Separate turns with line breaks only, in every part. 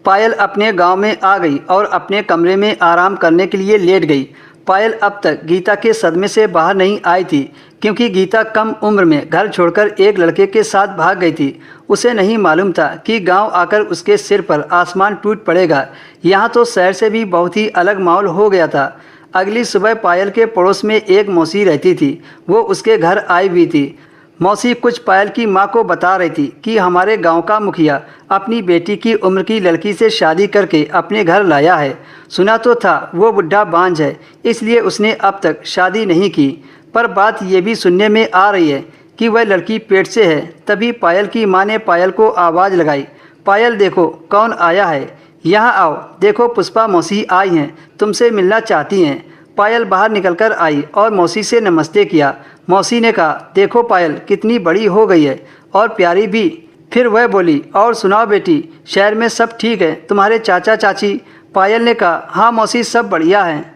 पायल अपने गांव में आ गई और अपने कमरे में आराम करने के लिए लेट गई। पायल अब तक गीता के सदमे से बाहर नहीं आई थी, क्योंकि गीता कम उम्र में घर छोड़कर एक लड़के के साथ भाग गई थी। उसे नहीं मालूम था कि गांव आकर उसके सिर पर आसमान टूट पड़ेगा। यहाँ तो शहर से भी बहुत ही अलग माहौल हो गया था। अगली सुबह पायल के पड़ोस में एक मौसी रहती थी, वो उसके घर आई हुई थी। मौसी कुछ पायल की माँ को बता रही थी कि हमारे गांव का मुखिया अपनी बेटी की उम्र की लड़की से शादी करके अपने घर लाया है। सुना तो था वो बुढ़ा बांझ है, इसलिए उसने अब तक शादी नहीं की। पर बात ये भी सुनने में आ रही है कि वह लड़की पेट से है। तभी पायल की माँ ने पायल को आवाज़ लगाई, पायल देखो कौन आया है, यहाँ आओ, देखो पुष्पा मौसी आई हैं, तुमसे मिलना चाहती हैं। पायल बाहर निकलकर आई और मौसी से नमस्ते किया। मौसी ने कहा, देखो पायल कितनी बड़ी हो गई है और प्यारी भी। फिर वह बोली, और सुनाओ बेटी, शहर में सब ठीक है, तुम्हारे चाचा चाची? पायल ने कहा, हाँ मौसी सब बढ़िया हैं,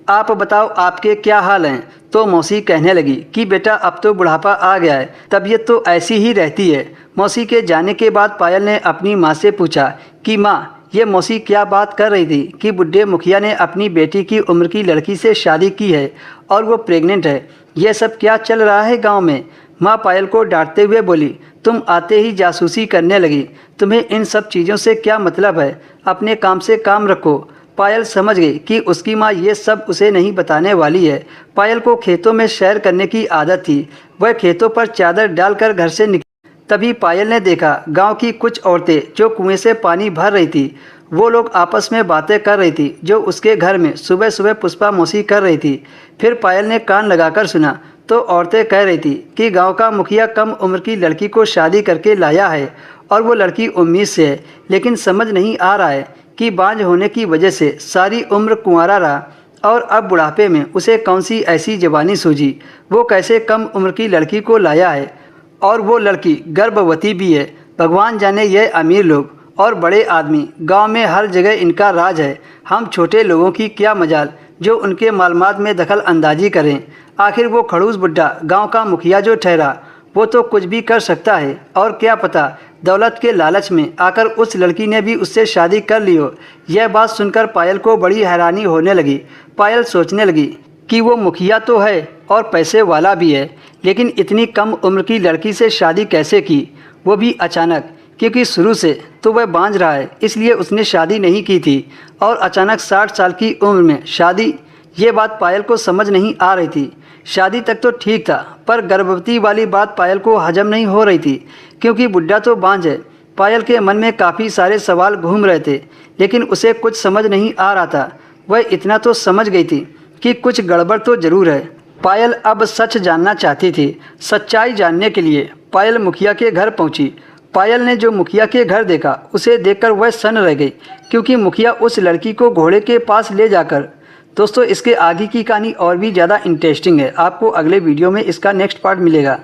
आप बताओ आपके क्या हाल हैं? तो मौसी कहने लगी कि बेटा अब तो बुढ़ापा आ गया है, तबीयत तो ऐसी ही रहती है। मौसी के जाने के बाद पायल ने अपनी माँ से पूछा कि माँ, ये मौसी क्या बात कर रही थी कि बुढ़े मुखिया ने अपनी बेटी की उम्र की लड़की से शादी की है और वो प्रेग्नेंट है। यह सब क्या चल रहा है गांव में? माँ पायल को डांटते हुए बोली, तुम आते ही जासूसी करने लगी, तुम्हें इन सब चीज़ों से क्या मतलब है? अपने काम से काम रखो। पायल समझ गई कि उसकी माँ ये सब उसे नहीं बताने वाली है। पायल को खेतों में सैर करने की आदत थी। वह खेतों पर चादर डालकर घर से निकली। तभी पायल ने देखा गांव की कुछ औरतें जो कुएं से पानी भर रही थी। वो लोग आपस में बातें कर रही थी जो उसके घर में सुबह सुबह पुष्पा मौसी कर रही थी। फिर पायल ने कान लगाकर सुना तो औरतें कह रही थी कि गांव का मुखिया कम उम्र की लड़की को शादी करके लाया है और वो लड़की उम्मीद से है, लेकिन समझ नहीं आ रहा है कि बांझ होने की वजह से सारी उम्र कुंवारा रहा और अब बुढ़ापे में उसे कौन सी ऐसी जवानी सूझी। वो कैसे कम उम्र की लड़की को लाया है और वो लड़की गर्भवती भी है। भगवान जाने ये अमीर लोग और बड़े आदमी, गांव में हर जगह इनका राज है। हम छोटे लोगों की क्या मजाल जो उनके मालूमात में दखल अंदाजी करें। आखिर वो खड़ूस बुढ़ा गांव का मुखिया जो ठहरा, वो तो कुछ भी कर सकता है, और क्या पता दौलत के लालच में आकर उस लड़की ने भी उससे शादी कर ली हो। यह बात सुनकर पायल को बड़ी हैरानी होने लगी। पायल सोचने लगी कि वो मुखिया तो है और पैसे वाला भी है, लेकिन इतनी कम उम्र की लड़की से शादी कैसे की, वो भी अचानक? क्योंकि शुरू से तो वह बांझ रहा है, इसलिए उसने शादी नहीं की थी, और अचानक 60 साल की उम्र में शादी, ये बात पायल को समझ नहीं आ रही थी। शादी तक तो ठीक था, पर गर्भवती वाली बात पायल को हजम नहीं हो रही थी, क्योंकि बुढ़ा तो बांझ है। पायल के मन में काफ़ी सारे सवाल घूम रहे थे, लेकिन उसे कुछ समझ नहीं आ रहा था। वह इतना तो समझ गई थी कि कुछ गड़बड़ तो ज़रूर है। पायल अब सच जानना चाहती थी। सच्चाई जानने के लिए पायल मुखिया के घर पहुंची। पायल ने जो मुखिया के घर देखा, उसे देखकर वह सन्न रह गई, क्योंकि मुखिया उस लड़की को घोड़े के पास ले जाकर। दोस्तों, इसके आगे की कहानी और भी ज़्यादा इंटरेस्टिंग है। आपको अगले वीडियो में इसका नेक्स्ट पार्ट मिलेगा।